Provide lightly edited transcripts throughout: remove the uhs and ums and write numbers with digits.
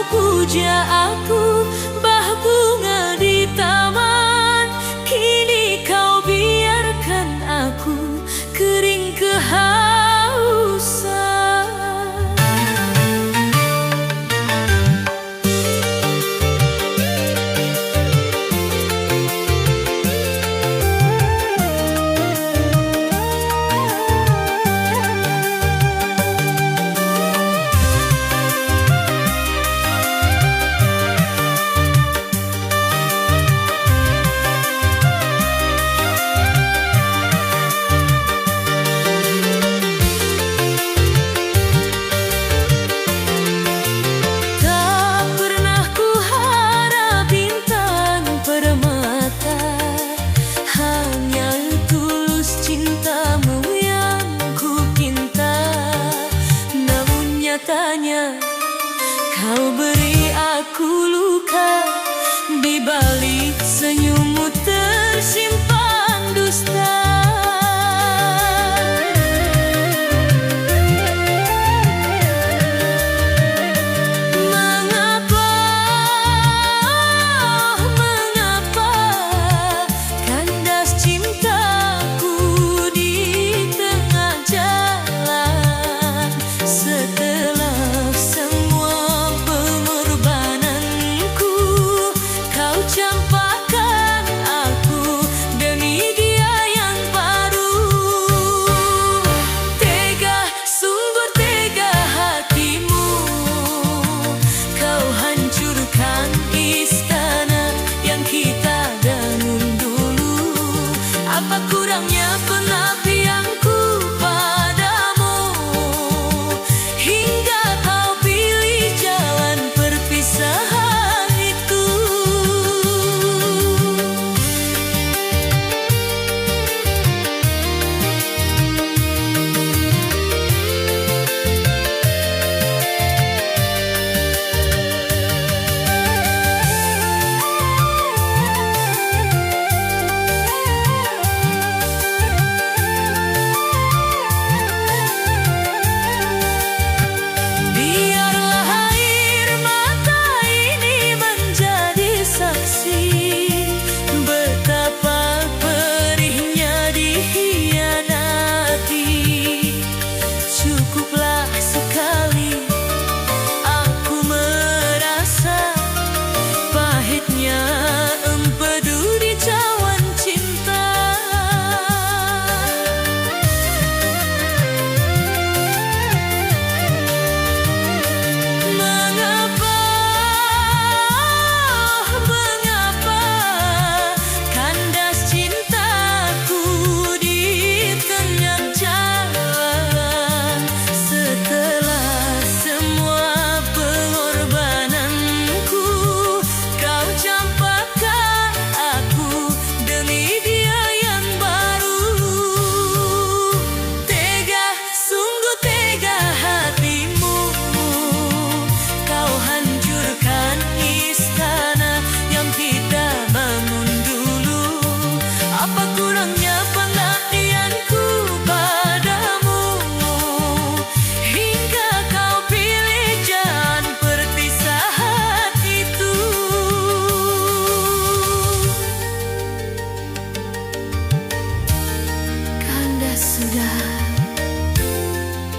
puja aku, bah bunga di taman. Kini kau biarkan aku kering kehausan. Kau beri aku luka, di balik senyummu tersimpan dusta. Mengapa, mengapa kandas cintaku di tengah jalan? Setelah campakkan aku demi dia yang baru. Tega, sungguh tega hatimu, kau hancurkan istana yang kita bangun dulu. Apa kurangnya pengabdianku padamu, hingga kau pilih jalan perpisahan.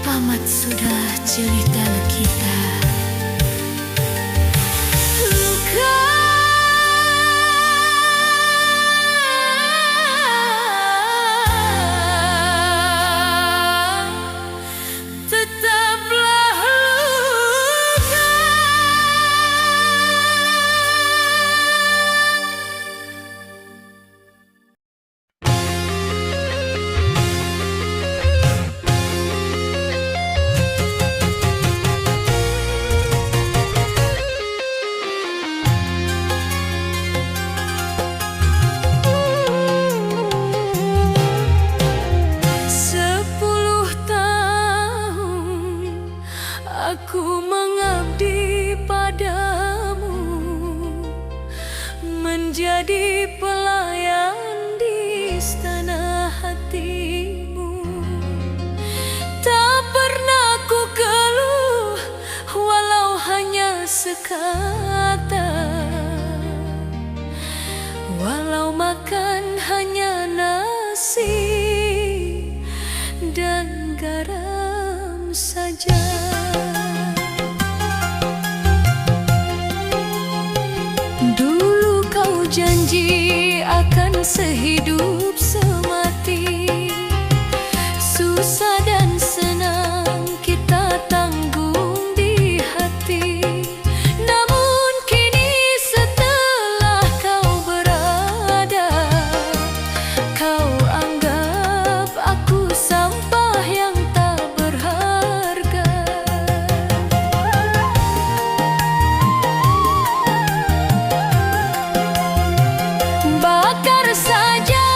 Tamat sudah cerita kita. Luka tetaplah luka. Aku mengabdi padamu, menjadi pelayan di istana hatimu. Tak pernah ku keluh, walau hanya sekata, walau makan hanya nasi dan garam saja. Dulu kau janji akan sehidup semati, susah dan senang kita tanggung di hati. Namun kini setelah kau berada, kau anggap aku sampah yang tak berharga. Bakar saja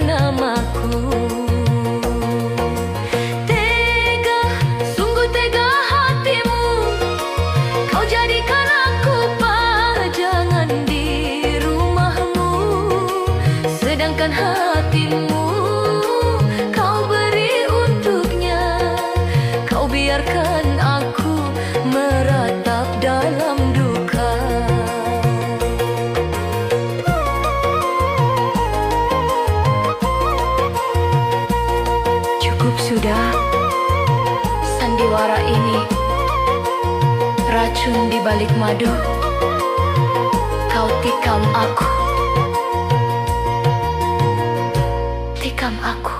namaku. Tega, sungguh tega hatimu, kau jadikan aku pajangan di rumahmu. Sedangkan hatimu kau beri untuknya, kau biarkan aku meratap dalam duka. Cukup sudah, sandiwara ini racun di balik madu. Kau tikam aku, tikam aku.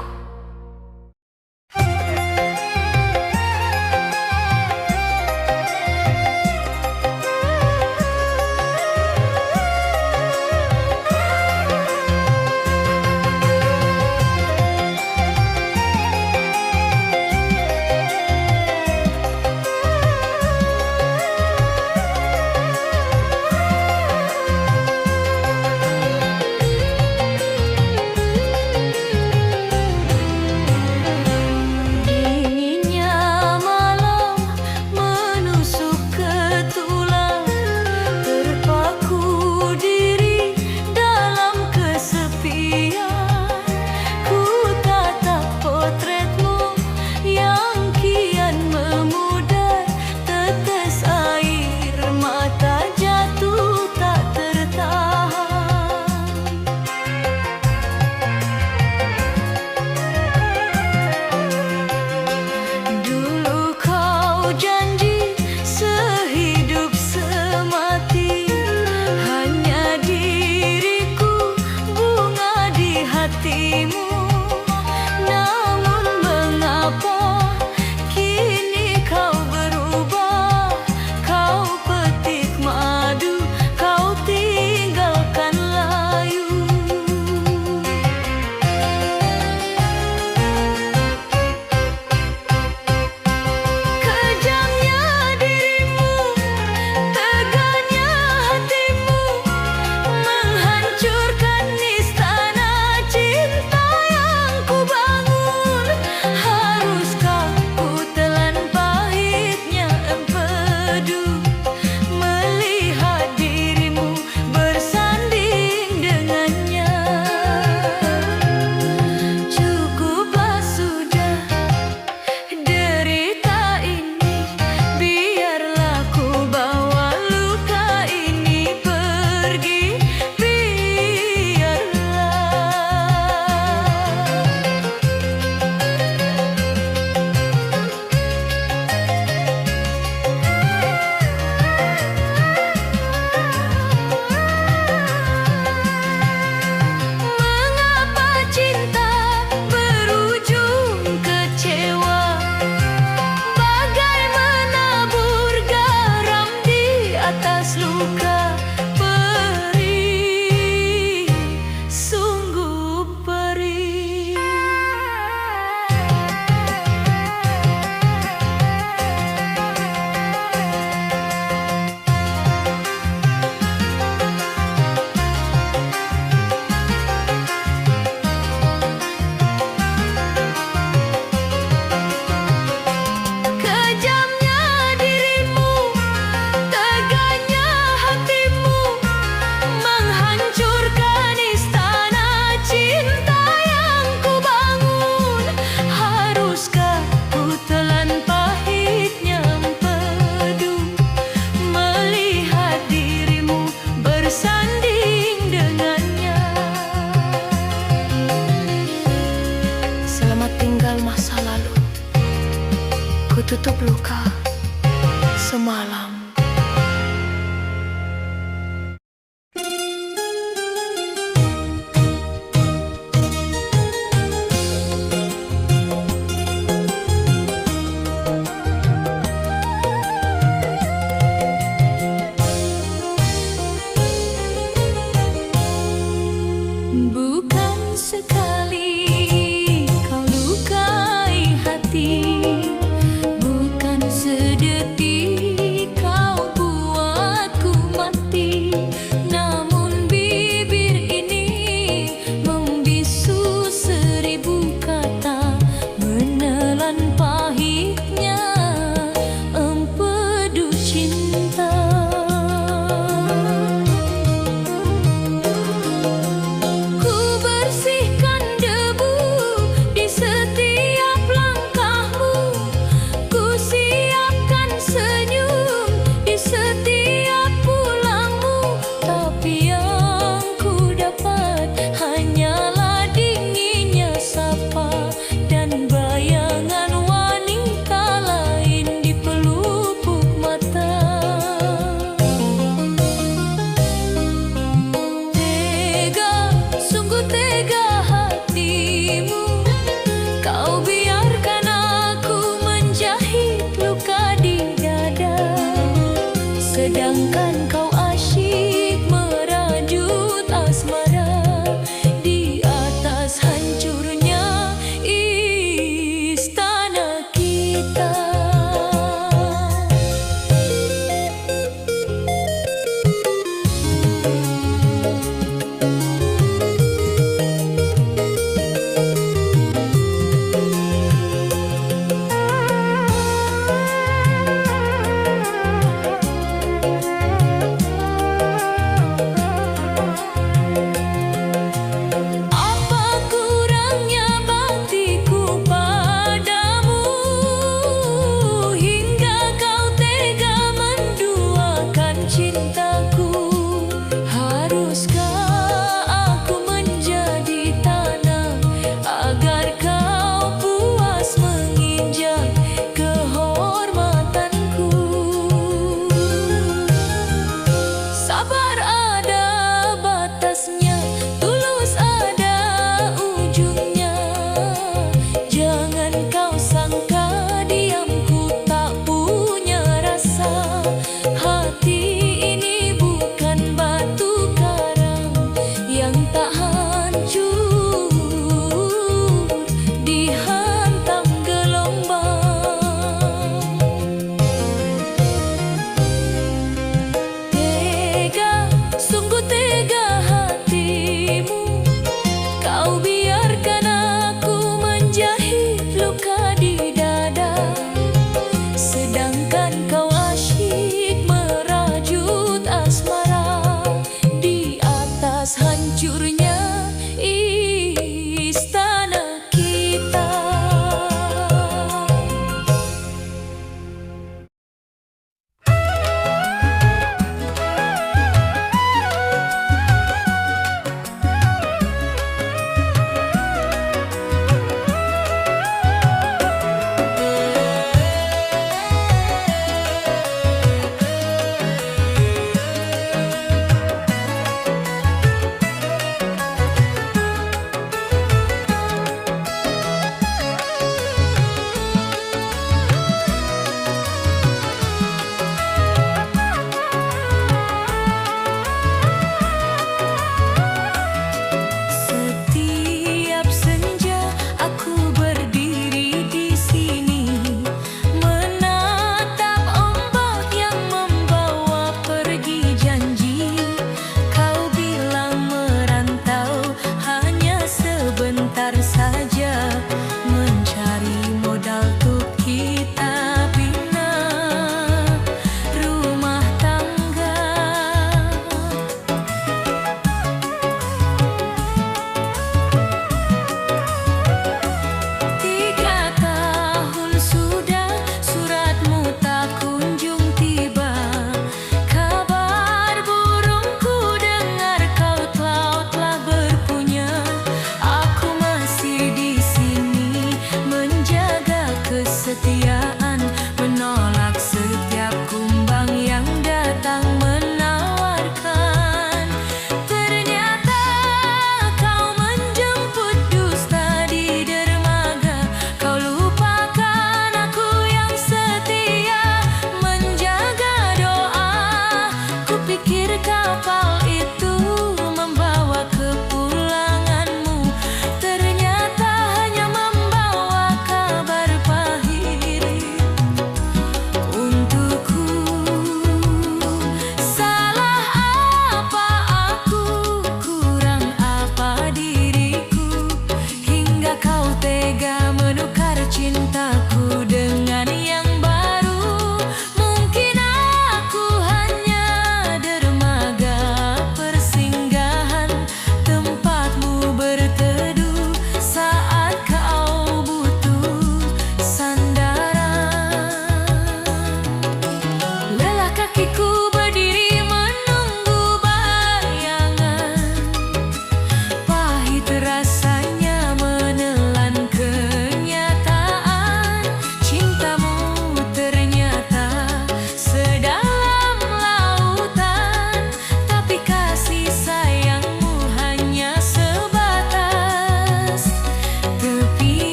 Namun mengapa kini kau berubah? Kau petik madu, kau tinggalkan layu. Kejamnya dirimu, teganya hatimu, menghancurkan istana cinta yang ku bangun. Haruskah ku telan pahitnya empedu, melihat dirimu bersanding dengannya? Cukuplah sudah derita ini, biarlah ku bawa luka ini pergi, biarlah. Mengapa cinta berujung kecewa? Bagai menabur garam di atas luka. Perih, sungguh perih. Kejamnya dirimu, teganya hatimu, menghancurkan istana cinta yang ku bangun. Haruskah ku telan pahitnya empedu, melihat dirimu bersanding dengannya? Selamat tinggal masa lalu, ku tutup luka semalam. Bukan sekali kau lukai hati, bukan sedetik kau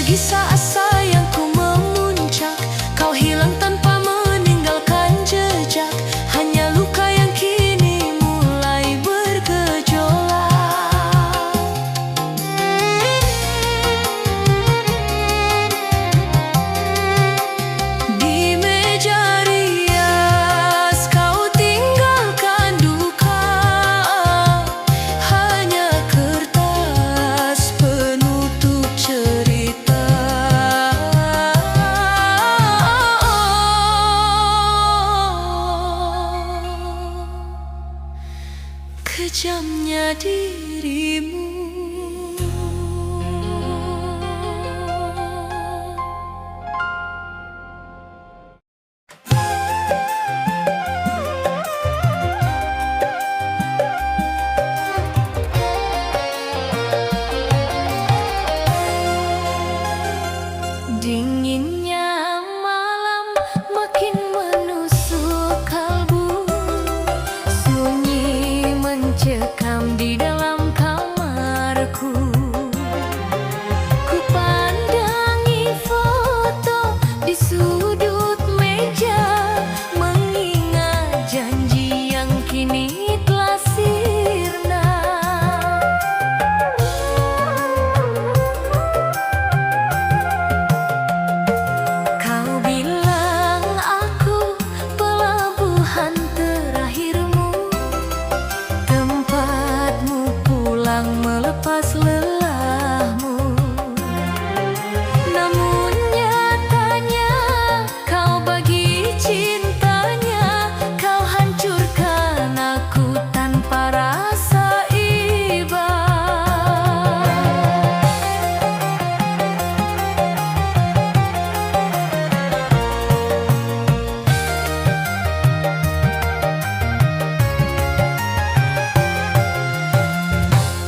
Saat sayangku memuncak, kau hilang tanpa meninggalkan jejak. Hanya luka yang kini mulai bergejolak. Di meja rias kau tinggalkan duka, hanya kertas penutup cerita. Kejamnya dirimu. Dinginnya malam makin menusuk kalbu, sunyi mencekam di dalam kamarku. Ku pandangi foto di sudut meja, mengingat janji yang kini telah sirna. Kau bilang aku pelabuhan terakhirmu, tempatmu pulang melepas lelahmu. Namun nyatanya kau bagi cintanya, kau hancurkan aku tanpa rasa iba.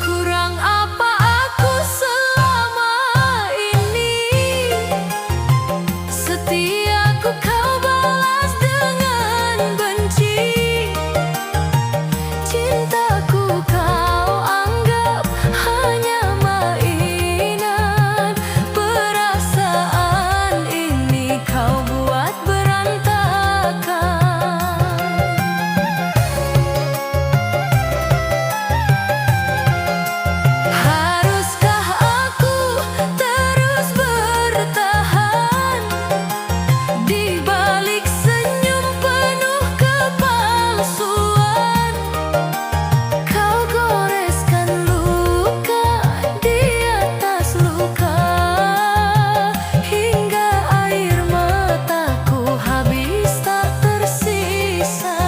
Kurang apa aku selama ini? Setiaku kau balas dengan benci. Cintaku kau anggap hanya mainan. Perasaan ini kau buat berantakan. Haruskah aku terus bertahan di balik senyum penuh kepalsuan? Kau goreskan luka di atas luka, hingga air mataku habis tak tersisa.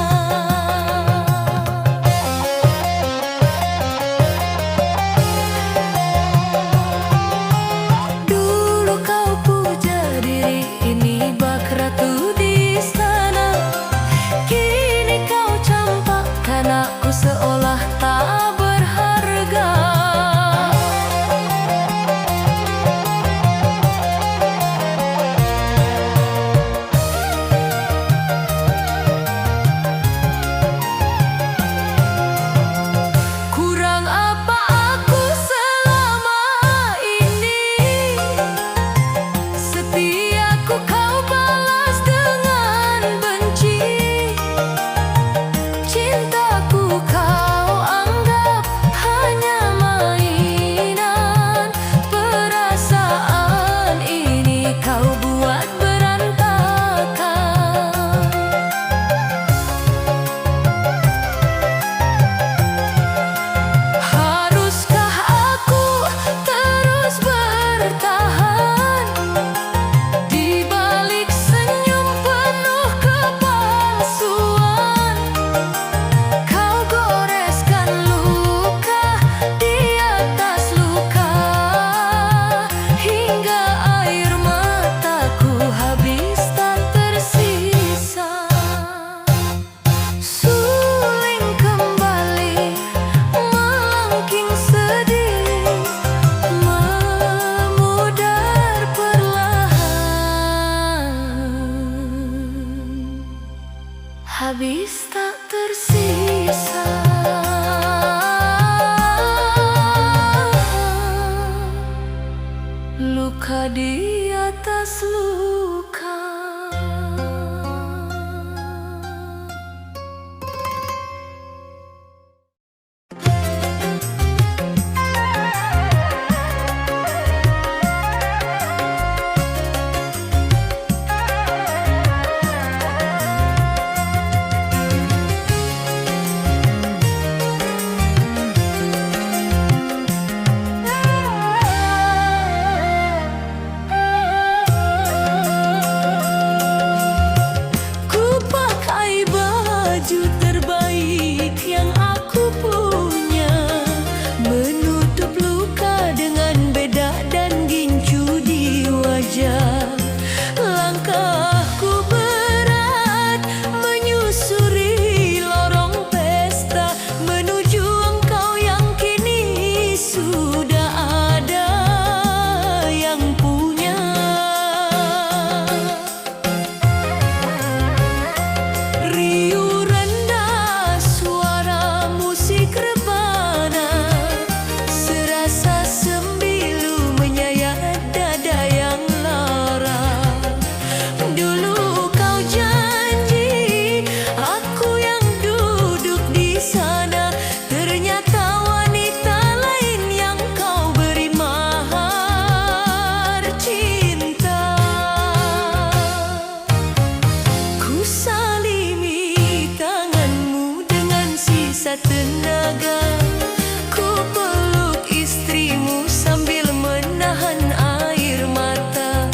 Dulu kau puja diri ini bak ratu di istana, kini kau campakkan aku seolah tak berharga. Kurang apa aku selama ini? Setiaku kau balas dengan benci. Cintaku kau anggap hanya mainan. Perasaan ini kau buat berantakan. Haruskah aku terus bertahan di balik senyum penuh kepalsuan? Kau goreskan luka di atas luka, hingga air mataku habis tak tersisa. Suling kembali melengking sedih, memudar perlahan, habis tak tersisa. Luka di di atas luka. Tenaga ku peluk istrimu sambil menahan air mata.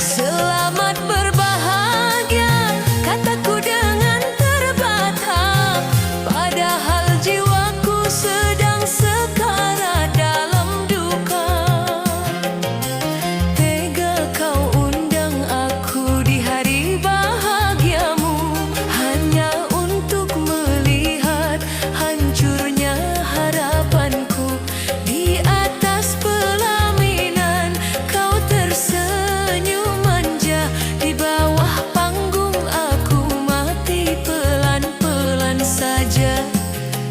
Selamat berbahagia, kataku dengan terbata, padahal jiwaku sedang sekarat dalam duka. Tega kau undang aku di hari bahagiamu hanya untuk melihat hancurnya harapanku. Di atas pelaminan kau tersenyum manja, di bawah panggung aku mati pelan-pelan saja.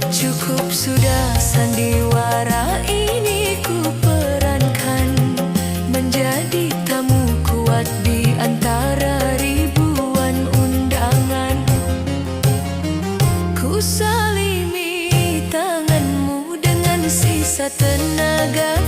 Cukup sudah sandiwara ini ku perankan, menjadi tamu kuat di antara ribuan undangan. Ku salimi tanganmu dengan sisa tenaga.